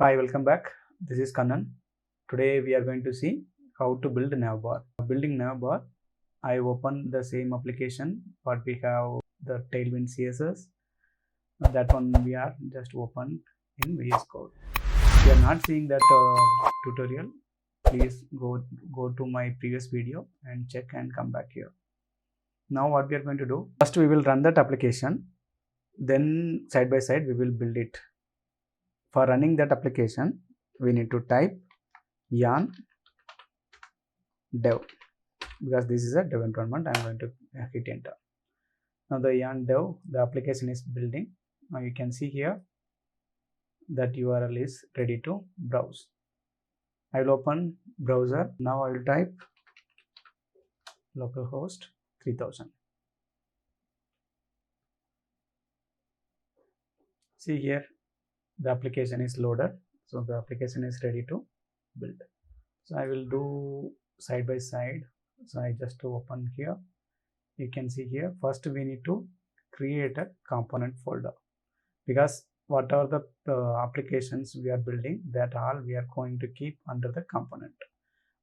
Hi, welcome back. This is Kannan. Today we are going to see how to build Navbar. Building Navbar, I open the same application what we have, the TailwindCSS. That one we are just open in VS Code. If you are not seeing that tutorial, please go to my previous video and check and come back here. Now what we are going to do, first we will run that application, then side by side we will build it. For running that application, we need to type yarn dev, because this is a dev environment. I am going to hit enter. Now the yarn dev, the application is building. Now you can see here that URL is ready to browse. I will open browser. Now I will type localhost 3000. See here, the application is loaded. So the application is ready to build. So I will do side by side. So I just open here. You can see here, first we need to create a component folder, because whatever the applications we are building, that all we are going to keep under the component.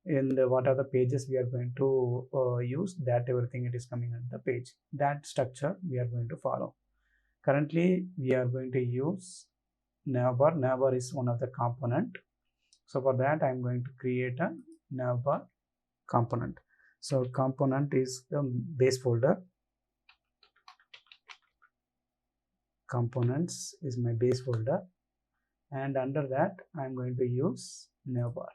In the what are the pages we are going to use, that everything it is coming under the page. That structure we are going to follow. Currently we are going to use Navbar. Navbar is one of the component. So for that I am going to create a Navbar component. So component is the base folder. Components is my base folder, and under that I am going to use Navbar.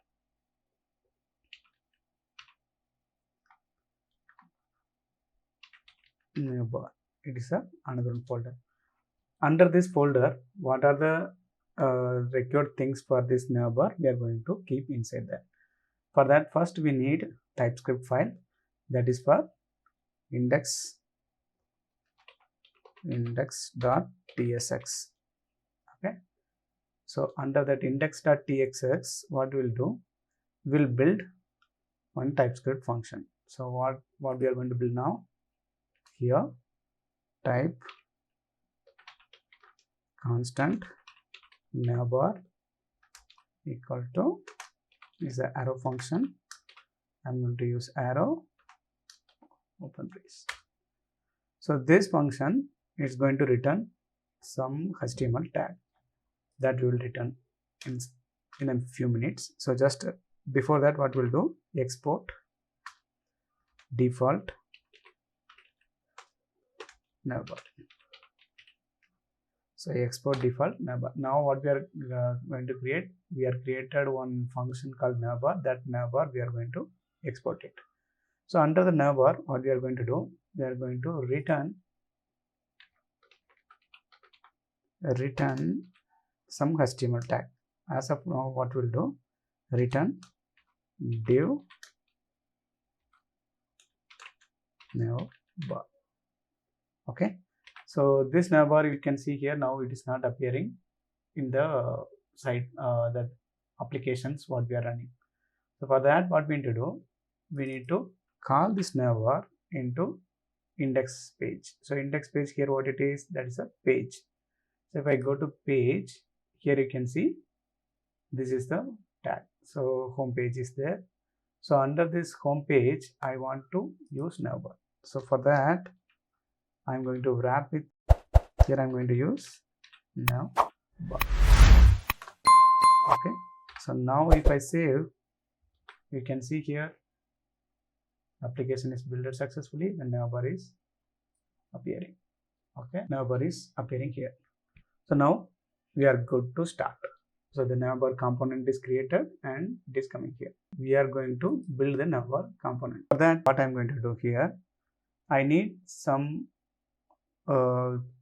Navbar, it is another folder. Under this folder, what are the required things for this Navbar we are going to keep inside that. For that, first we need TypeScript file, that is for index.tsx. Okay, so under that index.tsx, what we'll do, we'll build one TypeScript function. So what we are going to build now, here type constant navbar equal to is the arrow function. I'm going to use arrow open brace. So this function is going to return some HTML tag that we will return in a few minutes. So just before that, what we'll do, export default navbar. So export default navbar. Now what we are going to create, we are created one function called navbar. That navbar we are going to export it. So under the navbar, what we are going to do, we are going to return some HTML tag. As of now, what we'll do, return div navbar. Okay, so this navbar you can see here, now it is not appearing in the site, the applications what we are running. So for that, what we need to do, we need to call this navbar into index page. So index page here, what it is, that is a page. So if I go to page, here you can see this is the tag. So home page is there. So under this home page, I want to use navbar. So for that, I'm going to wrap it. Here I'm going to use navbar. Okay. So now if I save, you can see here application is built successfully and navbar is appearing. Okay, navbar is appearing here. So now we are good to start. So the navbar component is created and it is coming here. We are going to build the navbar component. For that, what I'm going to do here, I need some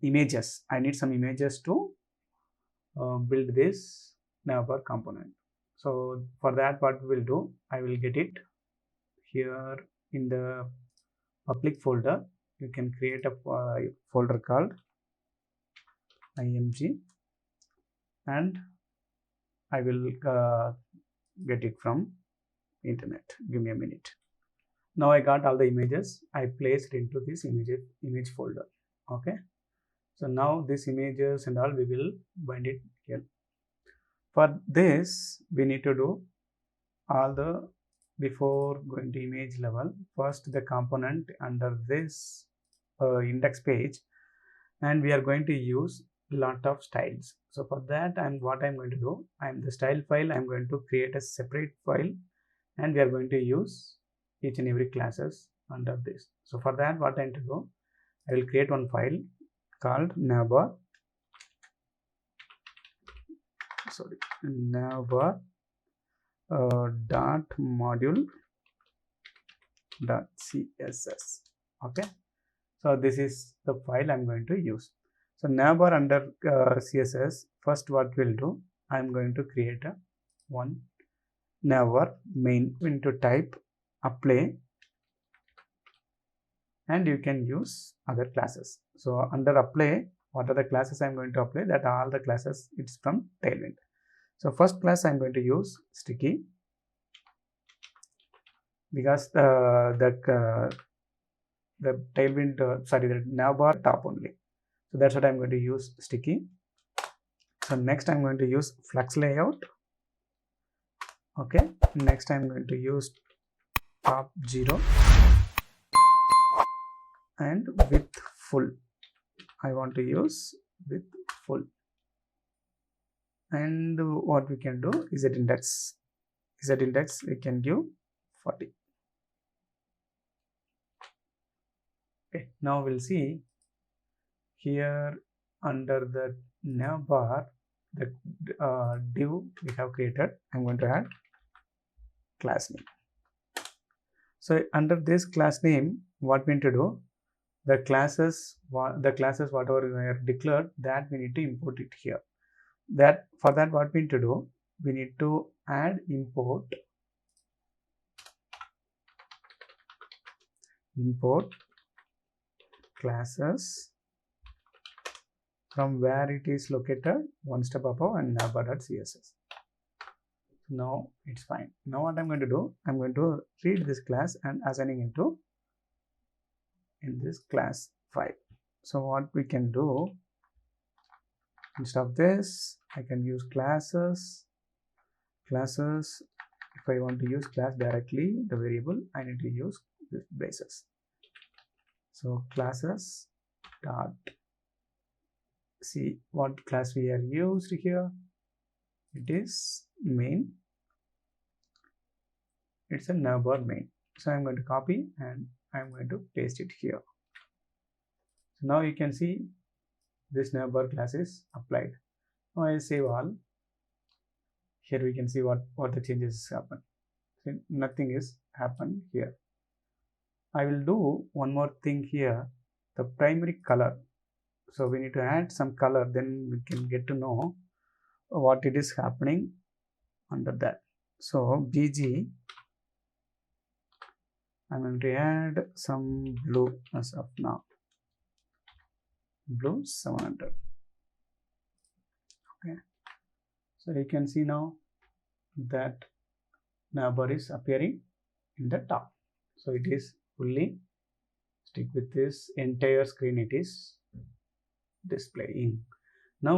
images. I need some images to build this navbar component. So for that, what we will do, I will get it here in the public folder. You can create a folder called img, and I will get it from internet. Give me a minute. Now I got all the images. I placed into this image folder. Okay, so now these images and all we will bind it here. For this, we need to do all the, before going to image level, first the component under this index page, and we are going to use lot of styles. So for that, what I'm going to do, the style file, I'm going to create a separate file, and we are going to use each and every classes under this. So for that, what I'm going to do, I will create one file called Navbar. Navbar dot module dot css. Okay, so this is the file I'm going to use. So Navbar under css, first what we'll do, I'm going to create a one Navbar main into type apply, and you can use other classes. So under apply, what are the classes I'm going to apply? That all the classes, it's from Tailwind. So first class I'm going to use sticky, because the Tailwind, the Navbar top only. So that's what I'm going to use sticky. So next I'm going to use flux layout. Okay, next I'm going to use top 0 and with full. I want to use with full. And what we can do is at index. Is at index we can give 40. Okay, now we'll see here under the navbar, the div we have created. I'm going to add class name. So under this class name, what we need to do, the classes whatever we have declared, that we need to import it here. That for that, what we need to do, we need to add import classes from where it is located one step above and navbar.css. Now it's fine. Now what I'm going to do, I'm going to read this class and assigning into in this class 5. So what we can do, instead of this, I can use classes. If I want to use class directly, the variable, I need to use this braces. So classes dot, see what class we are used here. It is main. It's a navbar main. So I'm going to copy and I'm going to paste it here. So now you can see this navbar class is applied. Now I save all. Here we can see what the changes happen. So nothing is happened here. I will do one more thing here, the primary color. So we need to add some color, then we can get to know what it is happening under that. So BG, I'm going to add some blue as of now. Blue 700. Okay. So you can see now that navbar is appearing in the top. So it is fully stick with this entire screen, it is displaying. Now